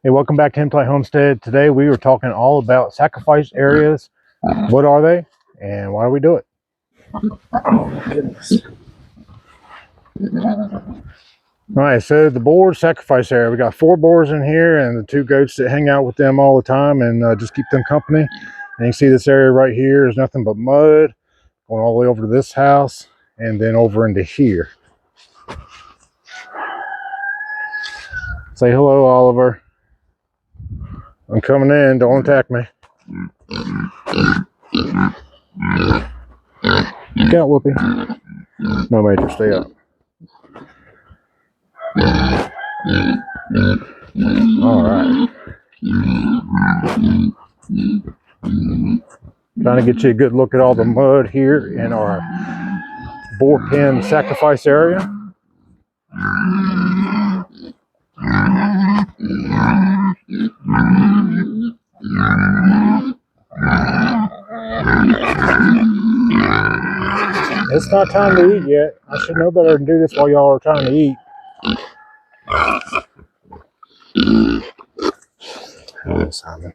Hey, welcome back to HematiteHomestead. Today we were talking all about sacrifice areas. What are they and why do we do it? Oh, goodness. All right, so the boar sacrifice area. We got 4 boars in here and the 2 goats that hang out with them all the time and just keep them company. And you can see this area right here is nothing but mud going all the way over to this house and then over into here. Say hello, Oliver. I'm coming in. Don't attack me. Get out, Whoopi. No, Major, stay up. All right. Trying to get you a good look at all the mud here in our boar pen sacrifice area. It's not time to eat yet. I should know better than do this while y'all are trying to eat. Oh, Simon.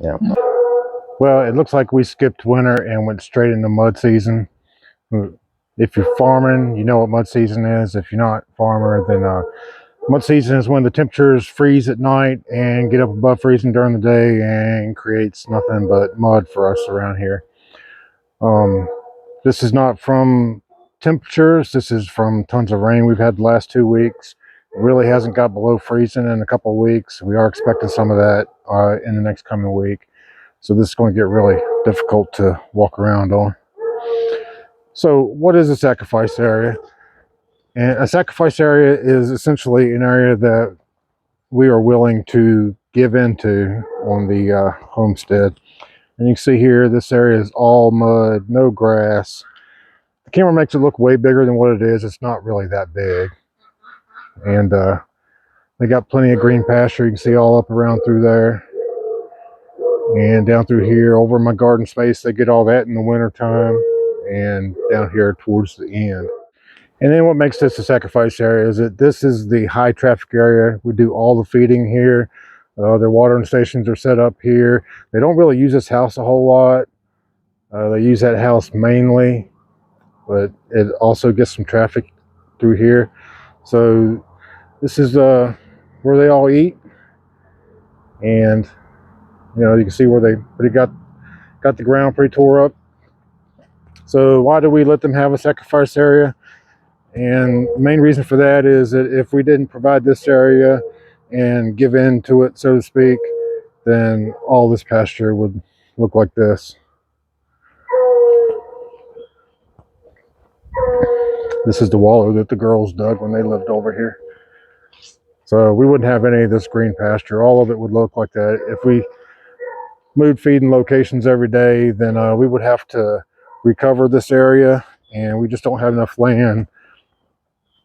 Yeah. Well, it looks like we skipped winter and went straight into mud season. If you're farming, you know what mud season is. If you're not a farmer, then mud season is when the temperatures freeze at night and get up above freezing during the day and creates nothing but mud for us around here. This is not from temperatures. This is from tons of rain we've had the last 2 weeks. It really hasn't got below freezing in a couple of weeks. We are expecting some of that in the next coming week. So this is going to get really difficult to walk around on. So what is a sacrifice area? And a sacrifice area is essentially an area that we are willing to give into on the homestead. And you can see here, this area is all mud, no grass. The camera makes it look way bigger than what it is. It's not really that big. And they got plenty of green pasture. You can see all up around through there. And down through here, over my garden space, they get all that in the winter time. And down here towards the end. And then what makes this a sacrifice area is that this is the high traffic area. We do all the feeding here. Their watering stations are set up here. They don't really use this house a whole lot. They use that house mainly, but it also gets some traffic through here. So this is where they all eat. And you can see where they pretty got the ground pretty tore up. So why do we let them have a sacrifice area? And the main reason for that is that if we didn't provide this area and give in to it, so to speak, then all this pasture would look like this. This is the wallow that the girls dug when they lived over here. So we wouldn't have any of this green pasture. All of it would look like that. If we moved feeding locations every day, then we would have to recover this area, and we just don't have enough land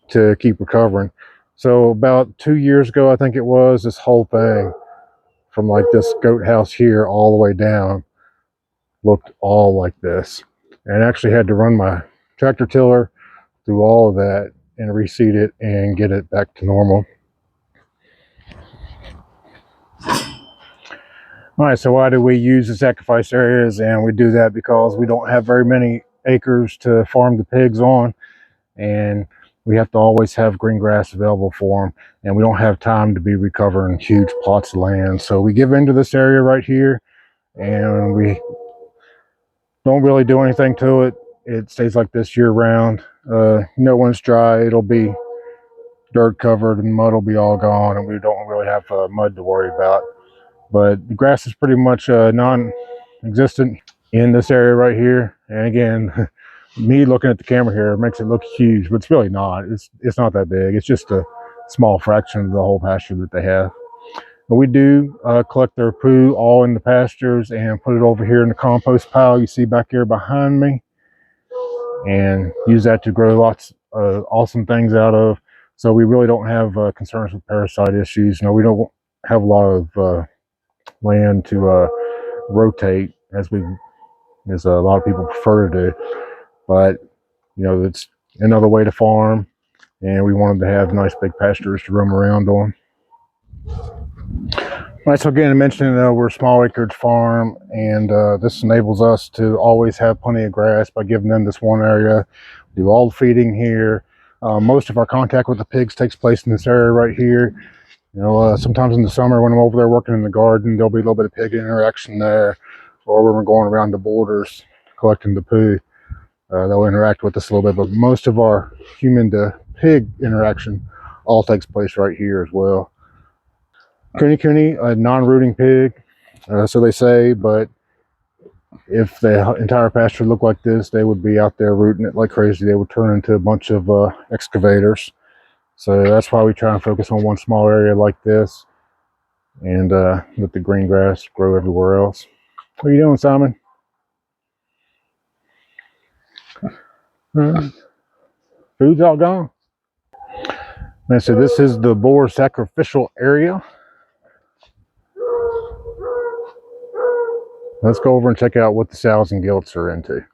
to keep recovering. So about 2 years ago, I think it was, this whole thing from like this goat house here all the way down looked all like this. And I actually had to run my tractor tiller through all of that and reseed it and get it back to normal. All right, so why do we use the sacrifice areas? And we do that because we don't have very many acres to farm the pigs on, and we have to always have green grass available for them, and we don't have time to be recovering huge plots of land. So we give into this area right here, and we don't really do anything to it. It stays like this year round. When it's dry, it'll be dirt covered and mud will be all gone, and we don't really have mud to worry about. But the grass is pretty much non-existent in this area right here. And again, me looking at the camera here makes it look huge, but it's really not. It's not that big. It's just a small fraction of the whole pasture that they have. But we do collect their poo all in the pastures and put it over here in the compost pile you see back here behind me, and use that to grow lots of awesome things out of. So we really don't have concerns with parasite issues. We don't have a lot of land to rotate as a lot of people prefer to do. But you know, that's another way to farm. And we wanted to have nice big pastures to roam around on. All right, so again, I mentioned we're a small acreage farm, and this enables us to always have plenty of grass by giving them this one area. We do all the feeding here. Most of our contact with the pigs takes place in this area right here. You know, sometimes in the summer when I'm over there working in the garden, there'll be a little bit of pig interaction there, or when we're going around the borders collecting the poo, they'll interact with us a little bit. But most of our human to pig interaction all takes place right here as well. Kunekune, a non-rooting pig, so they say, but if the entire pasture looked like this, they would be out there rooting it like crazy. They would turn into a bunch of excavators. So that's why we try and focus on one small area like this and let the green grass grow everywhere else. What are you doing, Simon? Food's all gone. And so this is the boar sacrificial area. Let's go over and check out what the sows and gilts are into.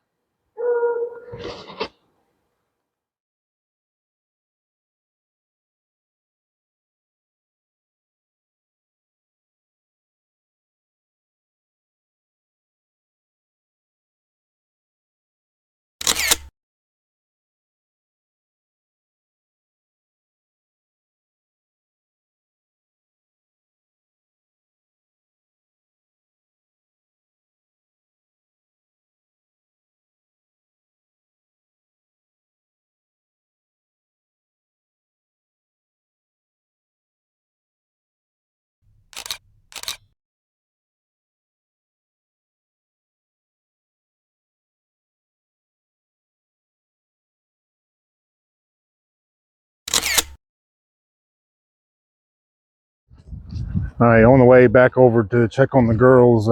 All right, on the way back over to check on the girls'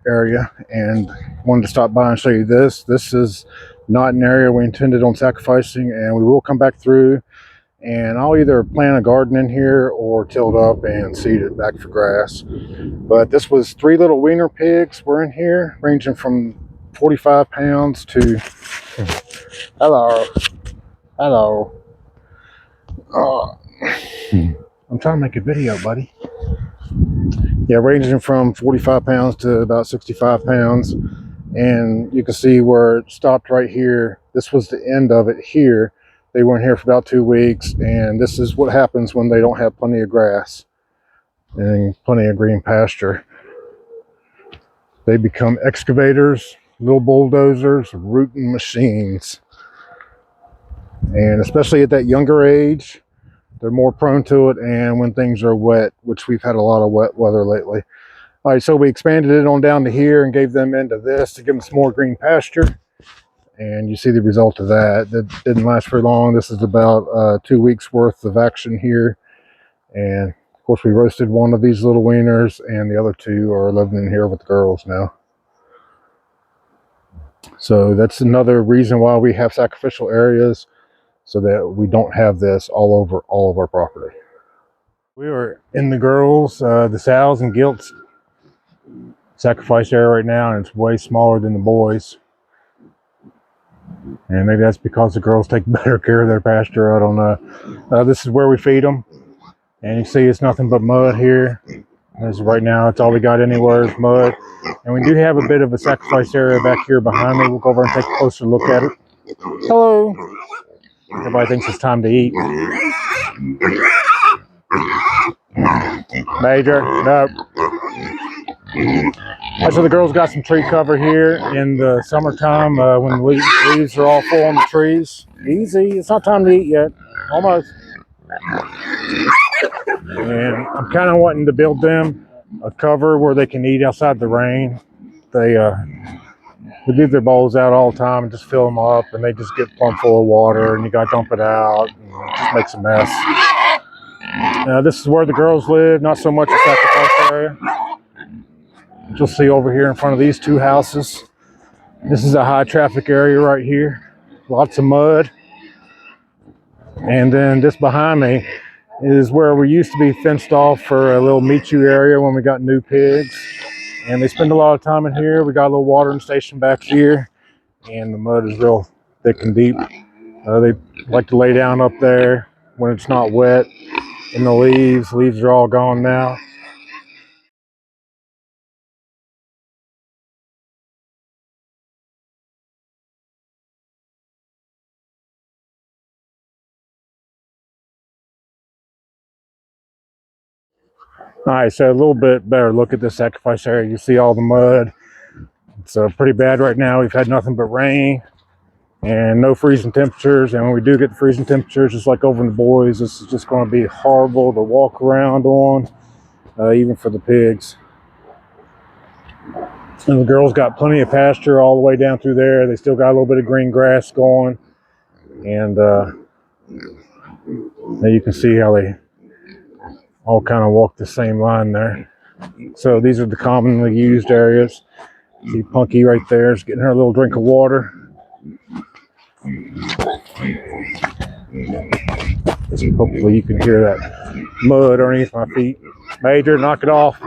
area, and wanted to stop by and show you this. This is not an area we intended on sacrificing, and we will come back through, and I'll either plant a garden in here or till it up and seed it back for grass. But this was 3 little wiener pigs were in here, ranging from 45 pounds to, hello, hello. I'm trying to make a video, buddy. Yeah, ranging from 45 pounds to about 65 pounds. And you can see where it stopped right here. This was the end of it here. They weren't here for about 2 weeks, and this is what happens when they don't have plenty of grass and plenty of green pasture. They become excavators, little bulldozers, rooting machines. And especially at that younger age, they're more prone to it, and when things are wet, which we've had a lot of wet weather lately. All right, so we expanded it on down to here and gave them into this to give them some more green pasture. And you see the result of that. That didn't last very long. This is about 2 weeks worth of action here. And of course, we roasted one of these little wieners, and the other 2 are living in here with the girls now. So that's another reason why we have sacrificial areas, so that we don't have this all over all of our property. We are in the girls, the sows and gilts sacrifice area right now, and it's way smaller than the boys. And maybe that's because the girls take better care of their pasture. I don't know. This is where we feed them. And you see it's nothing but mud here. As right now, it's all we got anywhere is mud. And we do have a bit of a sacrifice area back here behind me. We'll go over and take a closer look at it. Hello. Everybody thinks it's time to eat. Major, no. So the girls got some tree cover here in the summertime when the leaves are all full on the trees. Easy, it's not time to eat yet. Almost. And I'm kind of wanting to build them a cover where they can eat outside the rain. They leave their bowls out all the time and just fill them up, and they just get plumb full of water, and you got to dump it out, and it just makes a mess. This is where the girls live, not so much a sacrifice area. You'll see over here in front of these 2 houses. This is a high traffic area right here. Lots of mud. And then this behind me is where we used to be fenced off for a little meet you area when we got new pigs. And they spend a lot of time in here. We got a little watering station back here. And the mud is real thick and deep. They like to lay down up there when it's not wet in the leaves. Leaves are all gone now. All right, so a little bit better look at the sacrifice area. You see all the mud. It's pretty bad right now. We've had nothing but rain and no freezing temperatures. And when we do get the freezing temperatures, just like over in the boys, this is just going to be horrible to walk around on, even for the pigs. And the girls got plenty of pasture all the way down through there. They still got a little bit of green grass going. And now you can see how they all kind of walk the same line there. So these are the commonly used areas. See Punky right there is getting her a little drink of water. Hopefully you can hear that mud underneath my feet. Major, knock it off.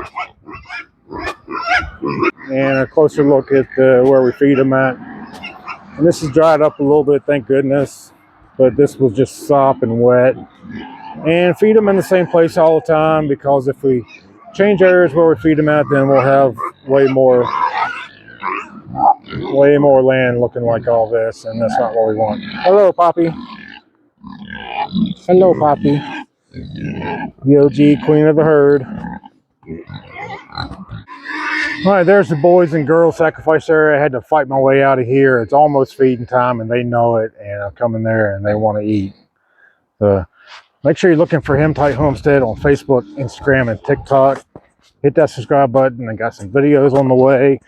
And a closer look at where we feed them at. And this has dried up a little bit, thank goodness. But this was just sop and wet. And feed them in the same place all the time, because if we change areas where we feed them at, then we'll have way more land looking like all this, and that's not what we want. Hello, Poppy. Hello, Poppy. The OG queen of the herd. All right, there's the boys and girls sacrifice area. I had to fight my way out of here. It's almost feeding time, and they know it, and I come in there and they want to eat. Make sure you're looking for Hematite Homestead on Facebook, Instagram, and TikTok. Hit that subscribe button. I got some videos on the way.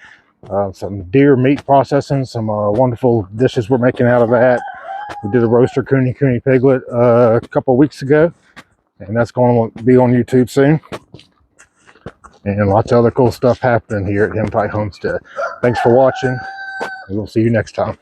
Some deer meat processing, some wonderful dishes we're making out of that. We did a roaster Kunekune piglet a couple of weeks ago, and that's going to be on YouTube soon. And lots of other cool stuff happening here at HematiteHomestead. Thanks for watching, and we'll see you next time.